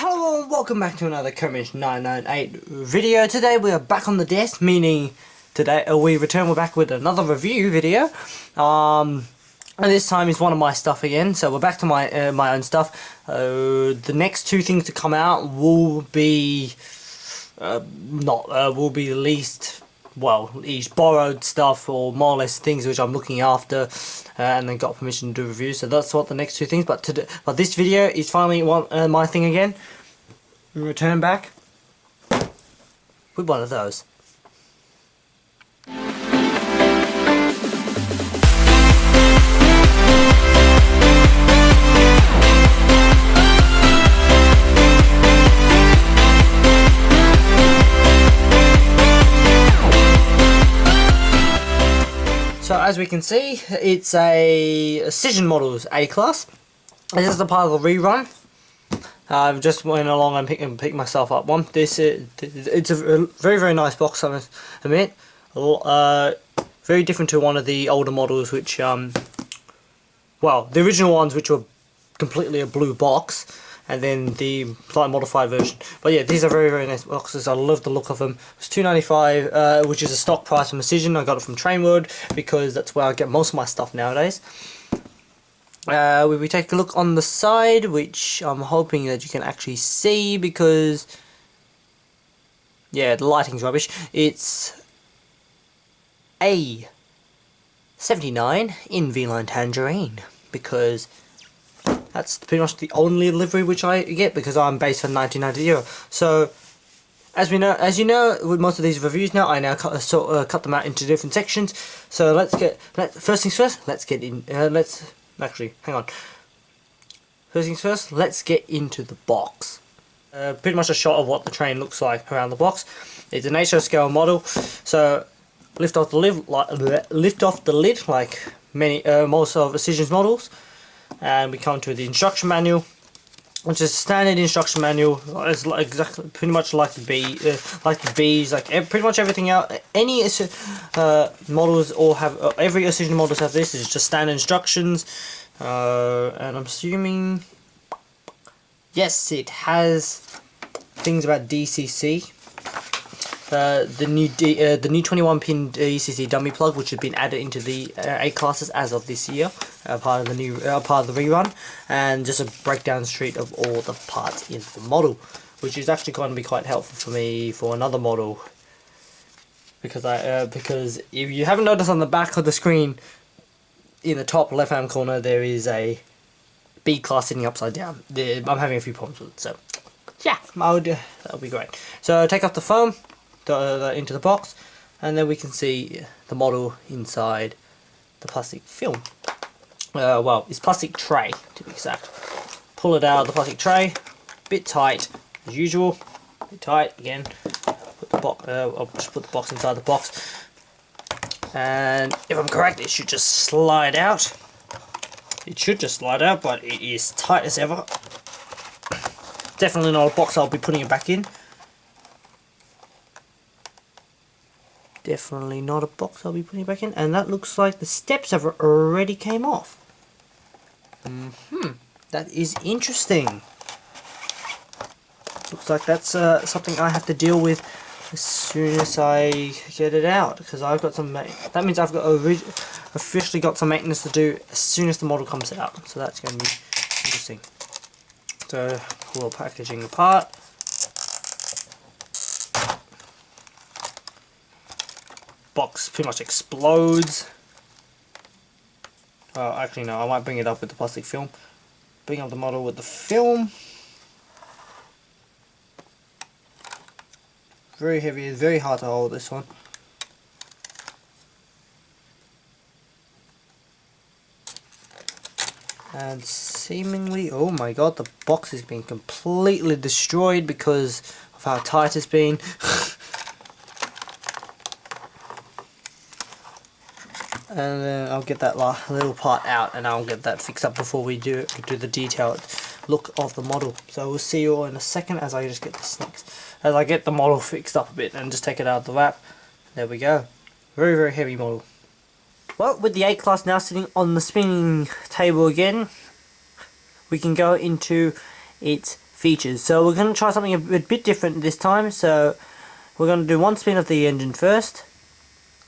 Hello and welcome back to another Comish 998 video. Today we are back on the desk, meaning today we're back with another review video. And this time is one of my stuff again, so we're back to my my own stuff. The next two things to come out will be will be the least, well, each borrowed stuff, or more or less things which I'm looking after, and then got permission to do reviews. So that's what the next two things. But this video is finally my thing again. Return back with one of those. So as we can see, it's a Auscision Models A-Class. This is the part of the rerun. I've just went along and picked myself up one. It's a very nice box, I must admit. Very different to one of the older models, which well, the original ones, which were completely a blue box, and then the slightly modified version. But yeah, these are very nice boxes. I love the look of them. It's $2.95, which is a stock price from Auscision. I got it from Trainword because that's where I get most of my stuff nowadays. We take a look on the side, which I'm hoping that you can actually see, because yeah, the lighting's rubbish. It's A79 in V-Line Tangerine, because that's pretty much the only livery which I get, because I'm based for 1990. So as you know, with most of these reviews now, I now cut them out into different sections. So first things first. Let's get in. Actually, hang on. First things first, let's get into the box. Pretty much a shot of what the train looks like around the box. It's an HO scale model, so lift off the lid like most of Auscision's models, and we come to the instruction manual, which is a standard instruction manual. It's exactly pretty much like the B's, pretty much everything else. Any models all have, every Auscision models have this. It's just standard instructions, and I'm assuming, yes, it has things about DCC. The new 21 pin DCC dummy plug, which has been added into the A classes as of this year, part of the rerun, and just a breakdown sheet of all the parts in the model, which is actually going to be quite helpful for me for another model, because if you haven't noticed, on the back of the screen in the top left hand corner there is a B class sitting upside down. I'm having a few problems with it, so yeah, that'll be great. So take off the foam into the box, and then we can see the model inside the plastic film. Well, it's plastic tray to be exact. Pull it out of the plastic tray, bit tight as usual, bit tight again. Put the box. I'll just put the box inside the box, and if I'm correct, it should just slide out. It should just slide out, but it is tight as ever. Definitely not a box I'll be putting it back in. Definitely not a box I'll be putting back in. And that looks like the steps have already came off. That is interesting. Looks like that's something I have to deal with as soon as I get it out, because I've got some. That means I've got officially got some maintenance to do as soon as the model comes out. So that's going to be interesting. So pull the packaging apart. Box pretty much explodes. Oh, actually no, I might bring it up with the plastic film. Bring up the model with the film. Very heavy, it's very hard to hold this one. And seemingly, oh my god, the box has been completely destroyed because of how tight it's been. And then I'll get that little part out, and I'll get that fixed up before we do the detailed look of the model. So we'll see you all in a second as I just get the model fixed up a bit and just take it out of the wrap. There we go. Very heavy model. Well, with the A-Class now sitting on the spinning table again, we can go into its features. So we're going to try something a bit different this time. So we're going to do one spin of the engine first.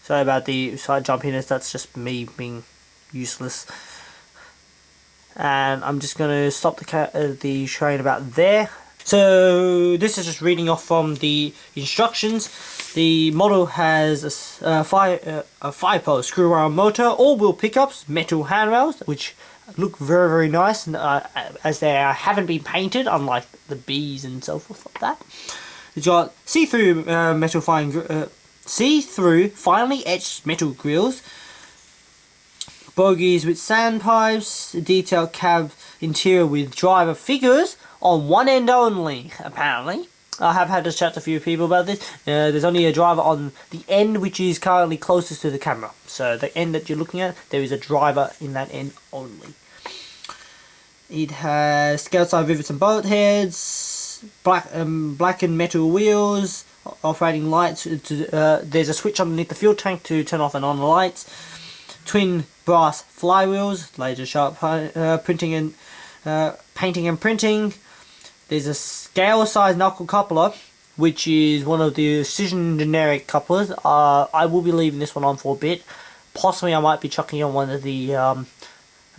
Sorry about the side jumpiness, that's just me being useless. And I'm just going to stop the train about there. So this is just reading off from the instructions. The model has a 5-pole screw arm motor, all-wheel pickups, metal handrails, which look very, very nice, as they haven't been painted, unlike the Bs and so forth like that. It's got see-through see-through finely etched metal grills, bogies with sandpipes, detailed cab interior with driver figures on one end only, apparently. I have had to chat to a few people about this. There's only a driver on the end which is currently closest to the camera. So the end that you're looking at, there is a driver in that end only. It has scale side rivets and bolt heads, blackened metal wheels, operating lights. There's a switch underneath the fuel tank to turn off and on the lights. Twin brass flywheels, laser sharp printing and painting and printing. There's a scale size knuckle coupler, which is one of the Auscision generic couplers. I will be leaving this one on for a bit. Possibly I might be chucking on one of the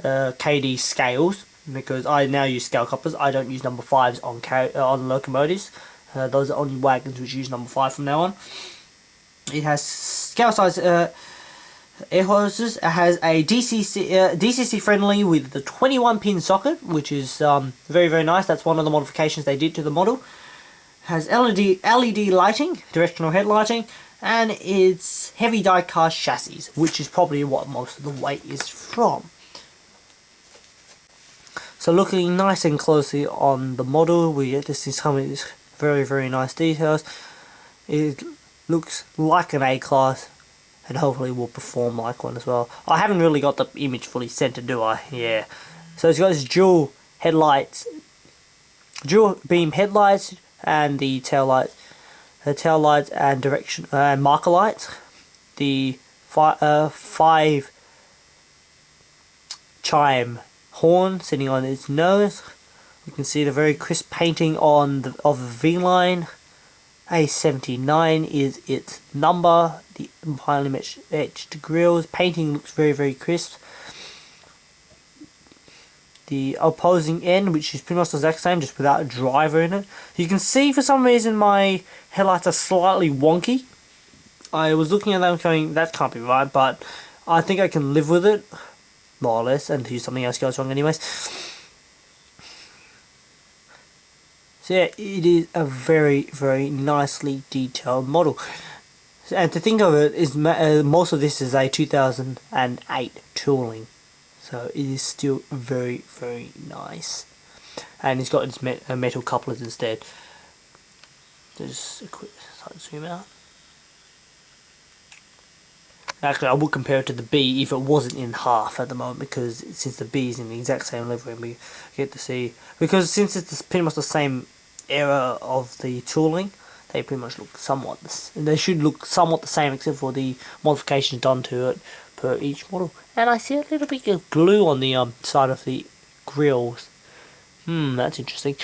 KD scales, because I now use scale couplers. I don't use number 5s on locomotives. Those are only wagons which use number 5 from now on. It has scale size air hoses. It has a DCC friendly with the 21 pin socket, which is very, very nice. That's one of the modifications they did to the model. It has LED lighting, directional headlighting, and it's heavy die-cast chassis, which is probably what most of the weight is from. So looking nice and closely on the model, we get to see some of these very, very nice details. It looks like an A-class, and hopefully will perform like one as well. I haven't really got the image fully centered, do I? Yeah. So it's got this dual beam headlights, and the tail lights and direction and marker lights. The 5 chime horn sitting on its nose. You can see the very crisp painting of the V-line. A79 is its number. The finely etched grills. Painting looks very, very crisp. The opposing end, which is pretty much the exact same, just without a driver in it. You can see for some reason my headlights are slightly wonky. I was looking at them going, that can't be right, but I think I can live with it, more or less, until something else goes wrong anyways. So yeah, it is a very, very nicely detailed model. And to think of it, is most of this is a 2008 tooling. So it is still very, very nice. And it's got its metal couplers instead. Just a quick zoom out. Actually, I would compare it to the B if it wasn't in half at the moment, because since the B is in the exact same livery, we get to see, because since it's pretty much the same era of the tooling, they pretty much look somewhat they should look somewhat the same, except for the modifications done to it per each model. And I see a little bit of glue on the side of the grills. That's interesting.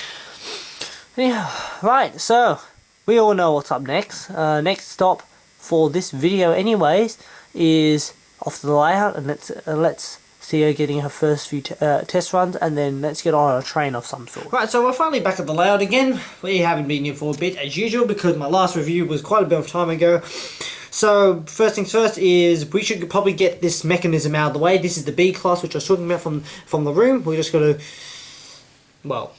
Yeah, right, so we all know what's up next. Next stop for this video anyways is off the layout, and let's see her getting her first few test runs, and then let's get on a train of some sort. Right, so we're finally back at the layout again. We haven't been here for a bit as usual, because my last review was quite a bit of time ago. So first things first is we should probably get this mechanism out of the way. This is the B class, which I was talking about from the room. We're just going to, well,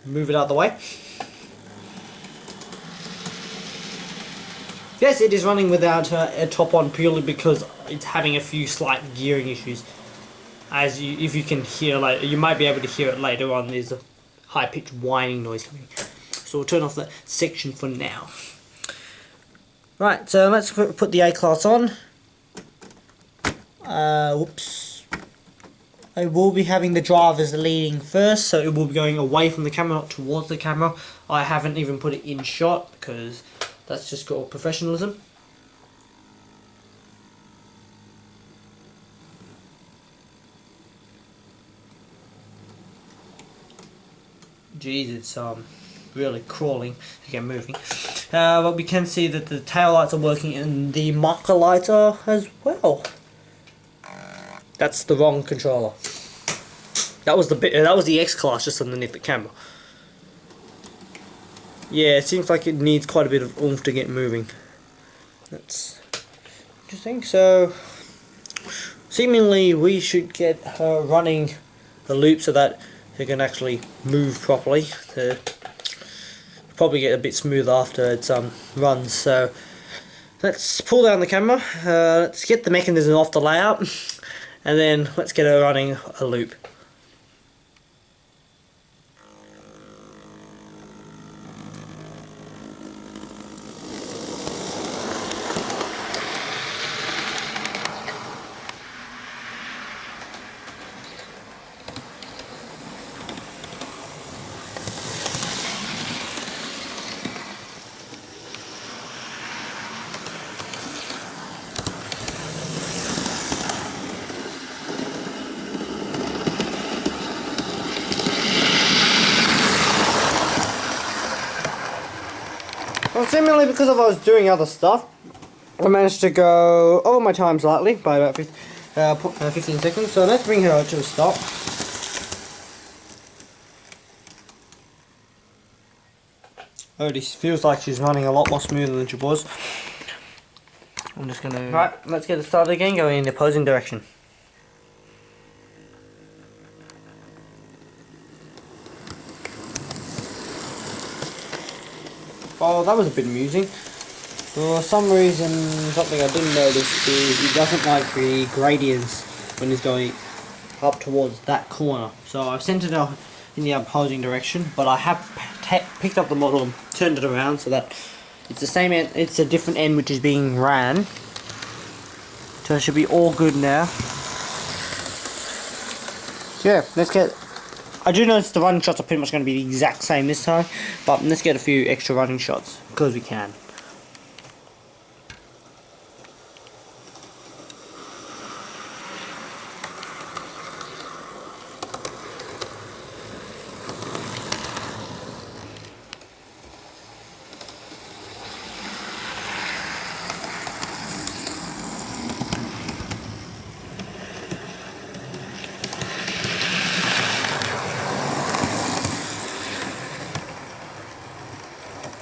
move it out of the way. Yes, it is running without a top on, purely because it's having a few slight gearing issues. If you can hear, like, you might be able to hear it later on. There's a high-pitched whining noise coming. So we'll turn off that section for now. Right, so let's put the A-class on. Whoops. I will be having the drivers leading first, so it will be going away from the camera, not towards the camera. I haven't even put it in shot, because that's just called professionalism. Jeez, it's really crawling to get moving. But we can see that the tail lights are working and the marker lights are as well. That's the wrong controller. That was the X class just underneath the camera. Yeah, it seems like it needs quite a bit of oomph to get moving. That's interesting. So, seemingly we should get her running the loop so that it can actually move properly. To probably get a bit smoother after it runs. So, let's pull down the camera. Let's get the mechanism off the layout, and then let's get her running a loop. Well, seemingly because I was doing other stuff, I managed to go over my time slightly by about 15 seconds. So let's bring her to a stop. Oh, this feels like she's running a lot more smoother than she was. I'm just gonna... Right, let's get it started again, going in the opposing direction. Oh, that was a bit amusing. For some reason, something I didn't notice is he doesn't like the gradients when he's going up towards that corner. So I've sent it out in the opposing direction, but I have picked up the model and turned it around so that it's the same end, it's a different end which is being ran. So it should be all good now. So yeah, let's get... I do notice the running shots are pretty much going to be the exact same this time, but let's get a few extra running shots, because we can.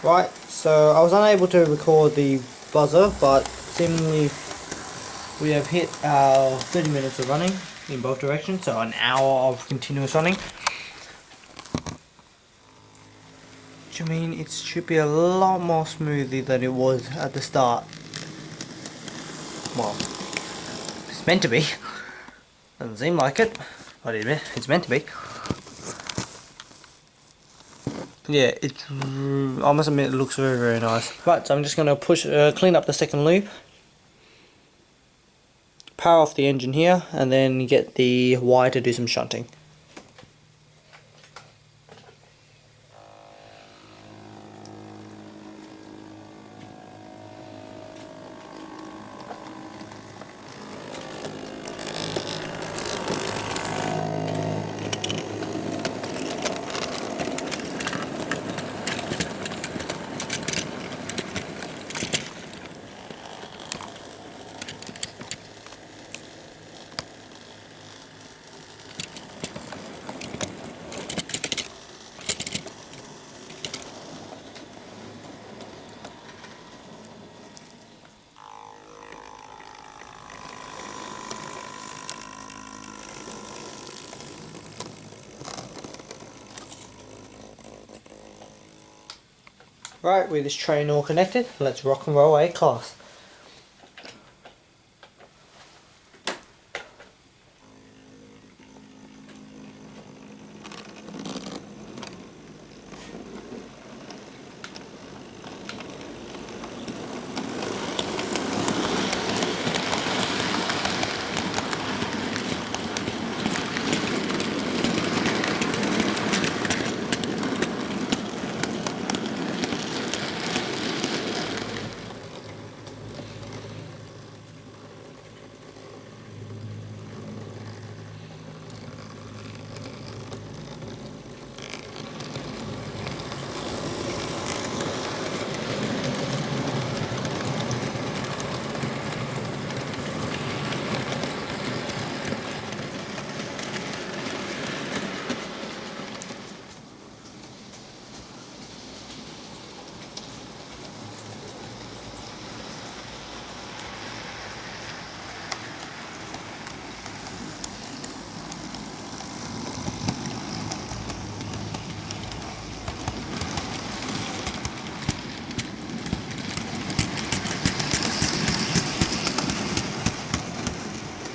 Right, so I was unable to record the buzzer, but seemingly we have hit our 30 minutes of running in both directions, so an hour of continuous running. Which I mean, it should be a lot more smoothly than it was at the start. Well, it's meant to be. Doesn't seem like it, but it's meant to be. Yeah, I must admit it looks very, very nice. Right, so I'm just going to clean up the second loop, power off the engine here, and then get the wire to do some shunting. Right, with this train all connected, let's rock and roll A class.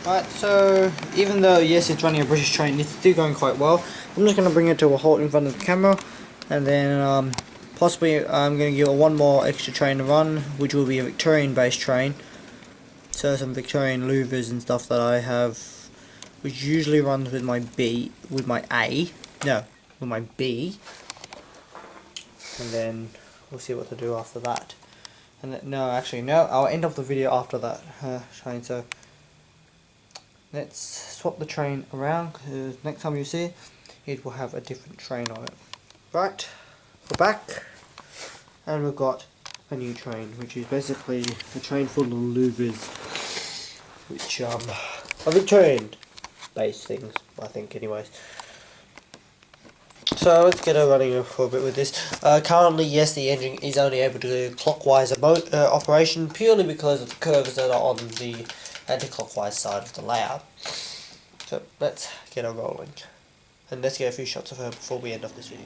Right, so even though yes it's running a British train, it's still going quite well. I'm just going to bring it to a halt in front of the camera, and then possibly I'm going to give it one more extra train to run, which will be a Victorian based train. So some Victorian louvers and stuff that I have, which usually runs with my B, with my B, and then we'll see what to do after that. And then, no, I'll end off the video after that train. So let's swap the train around, because next time you see it, it will have a different train on it. Right, we're back, and we've got a new train, which is basically a train full of louvers, which are Victorian based things, I think, anyways. So let's get her running for a bit with this. Currently, yes, the engine is only able to do clockwise operation, purely because of the curves that are on the anti-clockwise side of the layout. So let's get her rolling, and let's get a few shots of her before we end off this video.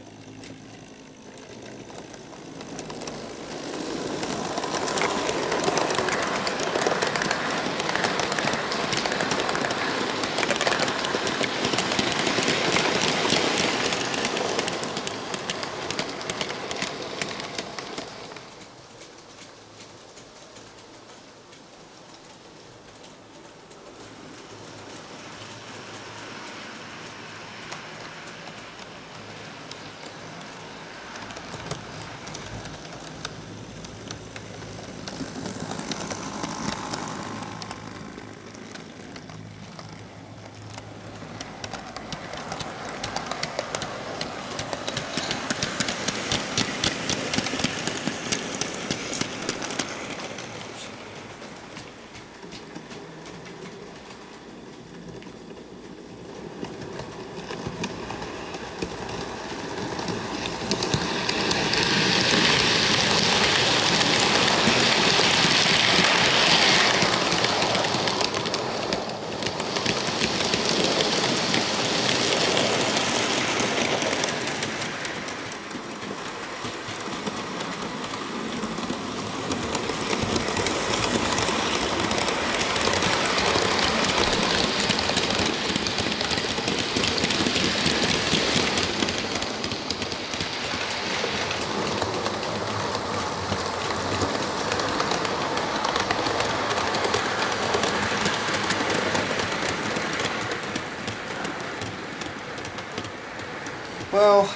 Well,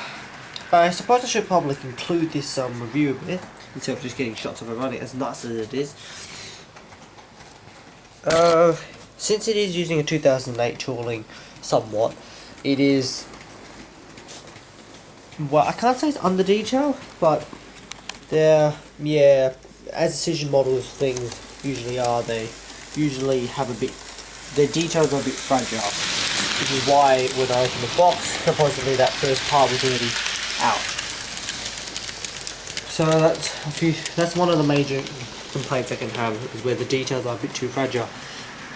I suppose I should probably conclude this review a bit, instead of just getting shots of it running, as nice as it is. Since it is using a 2008 tooling somewhat, it is, well, I can't say it's under detail, but they're, yeah, as Auscision models things usually are, they usually have a bit, their details are a bit fragile. Which is why when I opened the box, supposedly that first part was already out. So that's one of the major complaints I can have, is where the details are a bit too fragile.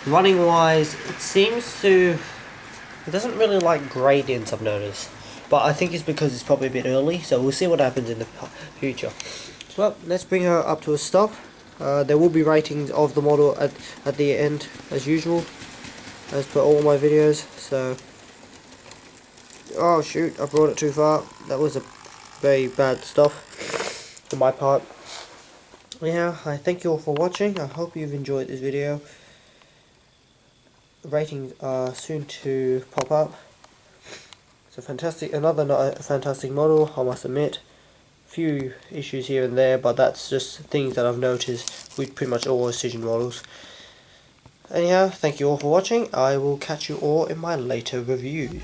Running wise, it doesn't really like gradients, I've noticed. But I think it's because it's probably a bit early, so we'll see what happens in the future. So let's bring her up to a stop. There will be ratings of the model at the end, as usual, as per all my videos. So, oh shoot, I brought it too far. That was a very bad stuff on my part. Yeah, I thank you all for watching. I hope you've enjoyed this video. Ratings are soon to pop up. It's a fantastic, another fantastic model, I must admit. Few issues here and there, but that's just things that I've noticed with pretty much all Auscision models. Anyhow, thank you all for watching. I will catch you all in my later reviews.